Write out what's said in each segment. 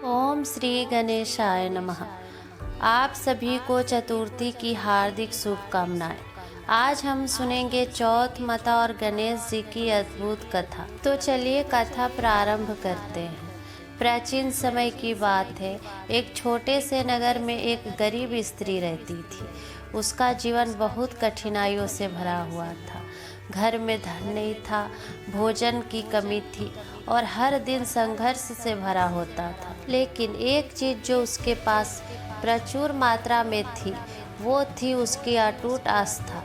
ओम श्री गणेशाय नमः। आप सभी को चतुर्थी की हार्दिक शुभकामनाएं। आज हम सुनेंगे चौथ माता और गणेश जी की अद्भुत कथा। तो चलिए कथा प्रारंभ करते हैं। प्राचीन समय की बात है। एक छोटे से नगर में एक गरीब स्त्री रहती थी। उसका जीवन बहुत कठिनाइयों से भरा हुआ था। घर में धन नहीं था, भोजन की कमी थी और हर दिन संघर्ष से भरा होता था। लेकिन एक चीज़ जो उसके पास प्रचुर मात्रा में थी, वो थी उसकी अटूट आस्था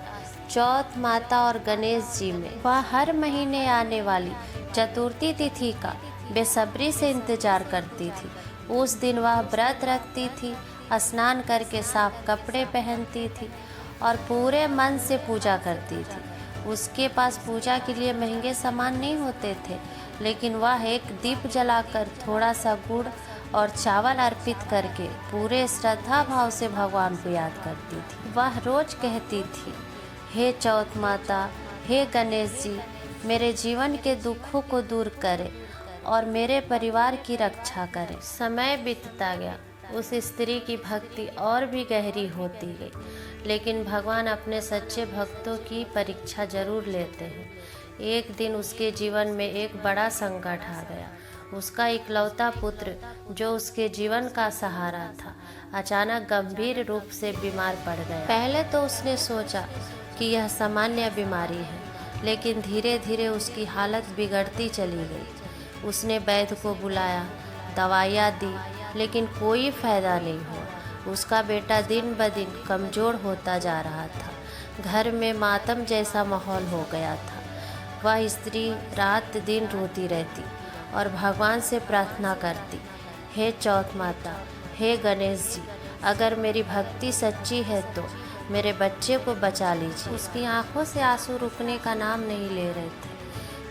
चौथ माता और गणेश जी में। वह हर महीने आने वाली चतुर्थी तिथि का बेसब्री से इंतजार करती थी। उस दिन वह व्रत रखती थी, स्नान करके साफ कपड़े पहनती थी और पूरे मन से पूजा करती थी। उसके पास पूजा के लिए महंगे सामान नहीं होते थे, लेकिन वह एक दीप जलाकर थोड़ा सा गुड़ और चावल अर्पित करके पूरे श्रद्धा भाव से भगवान को याद करती थी। वह रोज कहती थी, हे चौथ माता, हे गणेश जी, मेरे जीवन के दुखों को दूर करें और मेरे परिवार की रक्षा करें। समय बीतता गया, उस स्त्री की भक्ति और भी गहरी होती गई, लेकिन भगवान अपने सच्चे भक्तों की परीक्षा जरूर लेते हैं। एक दिन उसके जीवन में एक बड़ा संकट आ गया। उसका इकलौता पुत्र, जो उसके जीवन का सहारा था, अचानक गंभीर रूप से बीमार पड़ गया। पहले तो उसने सोचा कि यह सामान्य बीमारी है, लेकिन धीरे धीरे उसकी हालत बिगड़ती चली गई। उसने वैद्य को बुलाया, दवाइयाँ दी, लेकिन कोई फायदा नहीं हुआ। उसका बेटा दिन ब दिन कमज़ोर होता जा रहा था। घर में मातम जैसा माहौल हो गया था। वह स्त्री रात दिन रोती रहती और भगवान से प्रार्थना करती, हे चौथ माता, हे गणेश जी, अगर मेरी भक्ति सच्ची है तो मेरे बच्चे को बचा लीजिए। उसकी आंखों से आंसू रुकने का नाम नहीं ले रहे थे।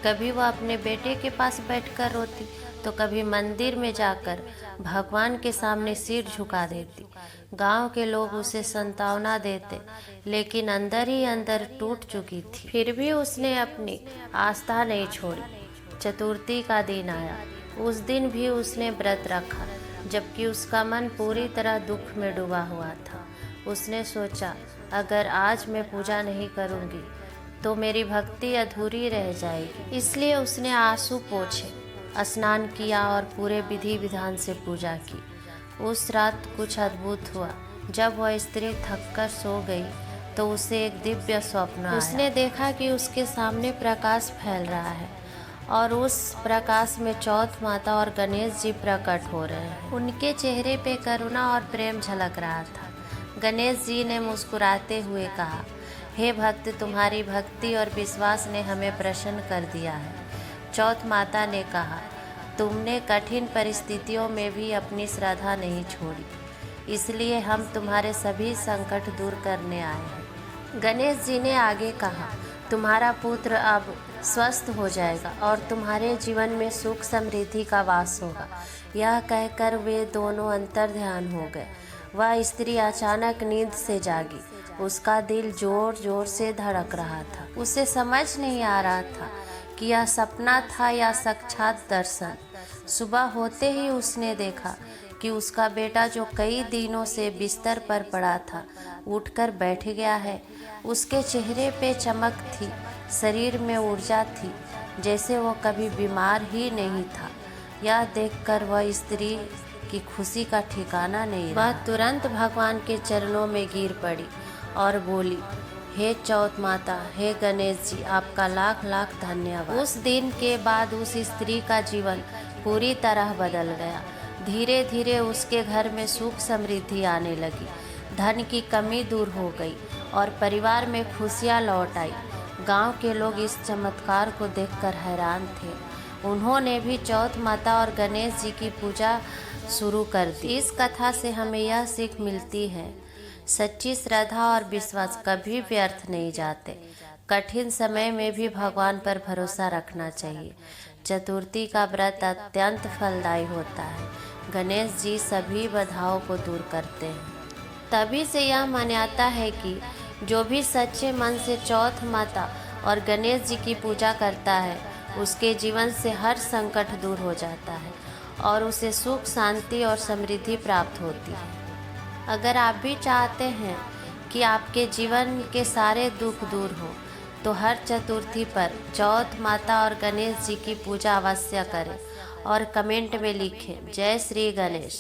कभी वह अपने बेटे के पास बैठकर रोती, तो कभी मंदिर में जाकर भगवान के सामने सिर झुका देती। गांव के लोग उसे सांत्वना देते, लेकिन अंदर ही अंदर टूट चुकी थी। फिर भी उसने अपनी आस्था नहीं छोड़ी। चतुर्थी का दिन आया। उस दिन भी उसने व्रत रखा, जबकि उसका मन पूरी तरह दुख में डूबा हुआ था। उसने सोचा, अगर आज मैं पूजा नहीं करूँगी तो मेरी भक्ति अधूरी रह जाएगी। इसलिए उसने आंसू पोंछे, स्नान किया और पूरे विधि विधान से पूजा की। उस रात कुछ अद्भुत हुआ। जब वह स्त्री थककर सो गई तो उसे एक दिव्य स्वप्न आया। उसने देखा कि उसके सामने प्रकाश फैल रहा है और उस प्रकाश में चौथ माता और गणेश जी प्रकट हो रहे हैं। उनके चेहरे पे करुणा और प्रेम झलक रहा था। गणेश जी ने मुस्कुराते हुए कहा, हे भक्त, तुम्हारी भक्ति और विश्वास ने हमें प्रसन्न कर दिया है। चौथ माता ने कहा, तुमने कठिन परिस्थितियों में भी अपनी श्रद्धा नहीं छोड़ी, इसलिए हम तुम्हारे सभी संकट दूर करने आए हैं। गणेश जी ने आगे कहा, तुम्हारा पुत्र अब स्वस्थ हो जाएगा और तुम्हारे जीवन में सुख समृद्धि का वास होगा। यह कहकर वे दोनों अंतर्ध्यान हो गए। वह स्त्री अचानक नींद से जागी। उसका दिल जोर जोर से धड़क रहा था। उसे समझ नहीं आ रहा था कि यह सपना था या साक्षात दर्शन। सुबह होते ही उसने देखा कि उसका बेटा, जो कई दिनों से बिस्तर पर पड़ा था, उठकर बैठ गया है। उसके चेहरे पे चमक थी, शरीर में ऊर्जा थी, जैसे वो कभी बीमार ही नहीं था। यह देखकर वह स्त्री की खुशी का ठिकाना नहीं रहा। वह तुरंत भगवान के चरणों में गिर पड़ी और बोली, हे चौथ माता, हे गणेश जी, आपका लाख लाख धन्यवाद। उस दिन के बाद उस स्त्री का जीवन पूरी तरह बदल गया। धीरे धीरे उसके घर में सुख समृद्धि आने लगी। धन की कमी दूर हो गई और परिवार में खुशियाँ लौट आई। गांव के लोग इस चमत्कार को देखकर हैरान थे। उन्होंने भी चौथ माता और गणेश जी की पूजा शुरू कर दी। इस कथा से हमें यह सीख मिलती है, सच्ची श्रद्धा और विश्वास कभी व्यर्थ नहीं जाते। कठिन समय में भी भगवान पर भरोसा रखना चाहिए। चतुर्थी का व्रत अत्यंत फलदायी होता है। गणेश जी सभी बाधाओं को दूर करते हैं। तभी से यह मान्यता है कि जो भी सच्चे मन से चौथ माता और गणेश जी की पूजा करता है, उसके जीवन से हर संकट दूर हो जाता है और उसे सुख, शांति और समृद्धि प्राप्त होती है। अगर आप भी चाहते हैं कि आपके जीवन के सारे दुख दूर हो तो हर चतुर्थी पर चौथ माता और गणेश जी की पूजा अवश्य करें और कमेंट में लिखें जय श्री गणेश।